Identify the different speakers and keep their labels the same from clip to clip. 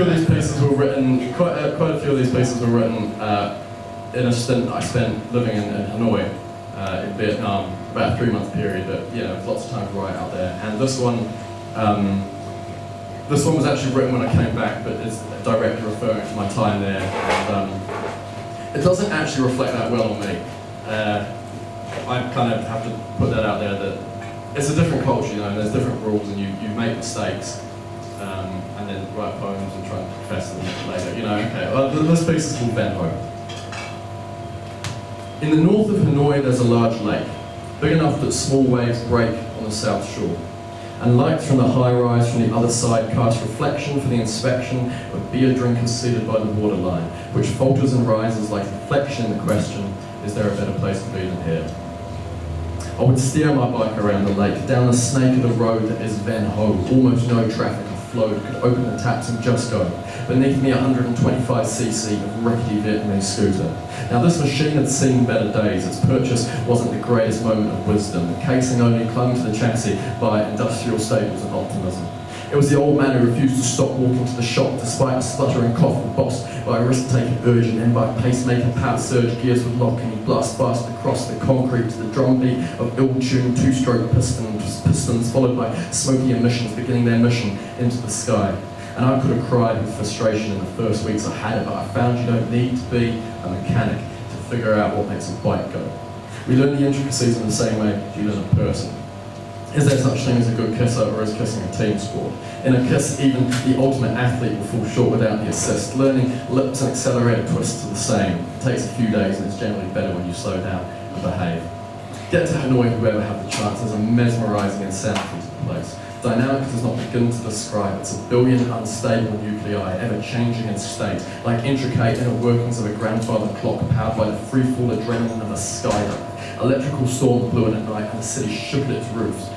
Speaker 1: of these pieces were written. Quite a few of these pieces were written in a stint I spent living in Hanoi, in Vietnam, about a 3-month period. But yeah, there was lots of time to write out there. And this one was actually written when I came back, but it's directly referring to my time there. And it doesn't actually reflect that well on me. I kind of have to put that out there that it's a different culture, you know, and there's different rules, and you make mistakes, and then write poems and try and confess them later, you know. Okay, well, this piece is called Ven Ho. In the north of Hanoi, there's a large lake, big enough that small waves break on the south shore, and lights from the high-rise from the other side cast reflection for the inspection of beer drinkers seated by the waterline, which falters and rises like reflection in the question, is there a better place to be than here? I would steer my bike around the lake, down the snake of the road that is Ven Ho. Almost no traffic or flow, could open the taps and just go. Beneath me, 125cc of rickety Vietnamese scooter. Now this machine had seen better days. Its purchase wasn't the greatest moment of wisdom. The casing only clung to the chassis by industrial staples of optimism. It was the old man who refused to stop walking to the shop despite a spluttering cough and bossed by a risk-taking urge, and then by pacemaker power surge gears would lock and he'd blast fast across the concrete to the drumbeat of ill-tuned two-stroke pistons followed by smoky emissions beginning their mission into the sky. And I could have cried with frustration in the first weeks I had it, but I found you don't need to be a mechanic to figure out what makes a bike go. We learn the intricacies in the same way you learn a person. Is there such thing as a good kisser, or is kissing a team sport? In a kiss, even the ultimate athlete will fall short without the assist. Learning lips and accelerated twists are the same. It takes a few days, and it's generally better when you slow down and behave. Get to Hanoi if you ever have the chance. There's a mesmerising insanity to the place. Dynamic does not begin to describe. It's a billion unstable nuclei, ever-changing in state, like intricate inner workings of a grandfather clock powered by the free-fall adrenaline of a skydive. Electrical storm blew in at night, and the city shook at its roots,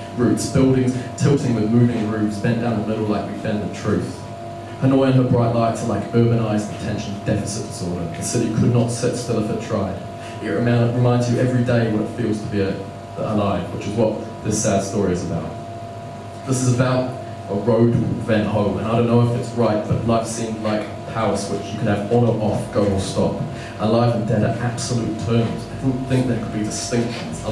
Speaker 1: buildings tilting with moving roofs, bent down the middle like we bend the truth. Hanoi and her bright lights are like urbanized attention deficit disorder. The city could not sit still if it tried. It reminds you every day what it feels to be alive, which is what this sad story is about. This is about a road called Ven Ho, and I don't know if it's right, but life seemed like a power switch. You could have on or off, go or stop. Alive and dead are absolute terms. I didn't think there could be distinctions.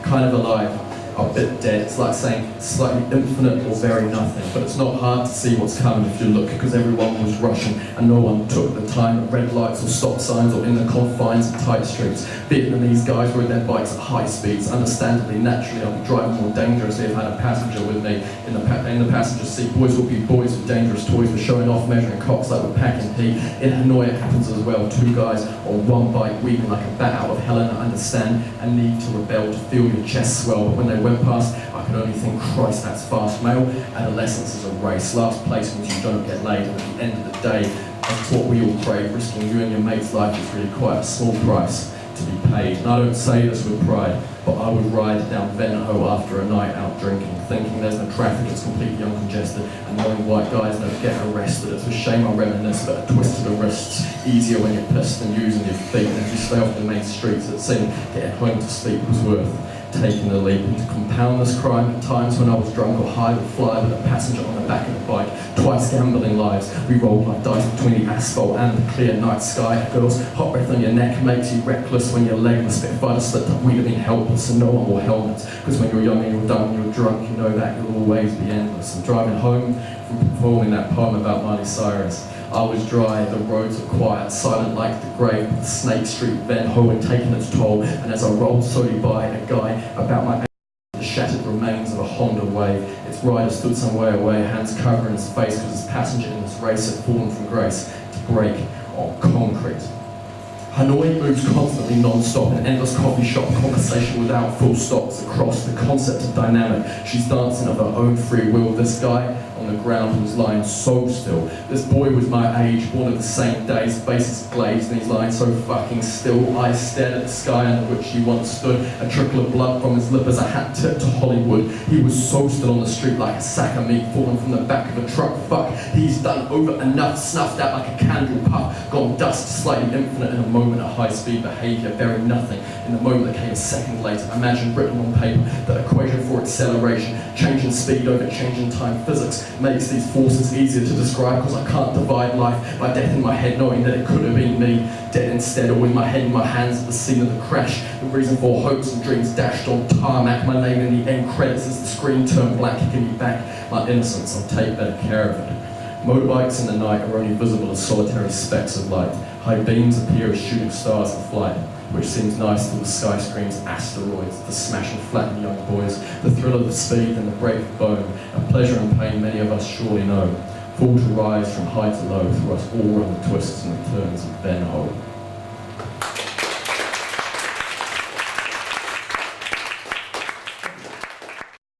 Speaker 1: Kind of alive, a bit dead. It's like saying slightly infinite or very nothing. But it's not hard to see what's coming if you look, because everyone was rushing and no one took the time at red lights or stop signs or in the confines of tight streets. Vietnamese guys rode their bikes at high speeds. Understandably, naturally, I'll be driving more dangerously if I had a passenger with me in the passenger seat. Boys will be boys with dangerous toys. We're showing off, measuring cocks like we're packing heat. In Hanoi it happens as well. 2 guys on one bike weaving like a bat out of hell, and I understand a need to rebel, to feel your chest swell. But when they went past, I could only think, Christ, that's fast. Male adolescence is a race. Last place means you don't get laid, and at the end of the day, that's what we all crave. Risking you and your mate's life is really quite a small price to be paid. And I don't say this with pride, but I would ride down Ven Ho after a night out drinking, thinking there's no traffic, it's completely uncongested, and knowing white guys don't get arrested. It's a shame I reminisce, but a twist to the wrists easier when you're pissed than using your feet. And if you stay off the main streets, it seemed getting home to sleep was worth taking the leap. And to compound this crime, at times when I was drunk or high would fly with a passenger on the back of the bike. Twice gambling lives, we rolled like dice between the asphalt and the clear night sky. Girls, hot breath on your neck makes you reckless when you're legless. Spitfire slipped up, we'd have been helpless, and no one wore helmets. Because when you're young and you're dumb and you're drunk, you know that you'll always be endless. And driving home from performing that poem about Miley Cyrus, I was dry, the roads were quiet, silent like the grave. The Snake Street Ven Ho had taken its toll, and as I rolled slowly by, a guy about my age, the shattered remains of a Honda Wave. Its rider stood some way away, hands covering his face, because his passenger in this race had fallen from grace to break on concrete. Hanoi moves constantly non-stop, an endless coffee shop conversation without full stops across the concept of dynamic. She's dancing of her own free will. This guy on the ground was lying so still. This boy was my age, born of the same day. His face is glazed and he's lying so fucking still. Eyes stared at the sky under which he once stood. A trickle of blood from his lip as a hat tipped to Hollywood. He was so still on the street like a sack of meat falling from the back of a truck. Fuck, he's done over enough, snuffed out like a candle puff, gone dust, slightly infinite in a moment of high-speed behaviour, very nothing in the moment that came a second later. Imagine written on paper, the equation for acceleration, changing speed over changing time, physics makes these forces easier to describe, because I can't divide life by death in my head, knowing that it could have been me, dead instead, or with my head in my hands at the scene of the crash. The reason for hopes and dreams dashed on tarmac, my name in the end credits as the screen turned black, kicking me back. My innocence, I'll take better care of it. Motorbikes in the night are only visible as solitary specks of light. High beams appear as shooting stars in flight, which seems nice till the sky screams asteroids, the smash and flatten young boys, the thrill of the speed and the break of bone, a pleasure and pain many of us surely know. Fall to rise from high to low, through us all run the twists and the turns of Ven Ho.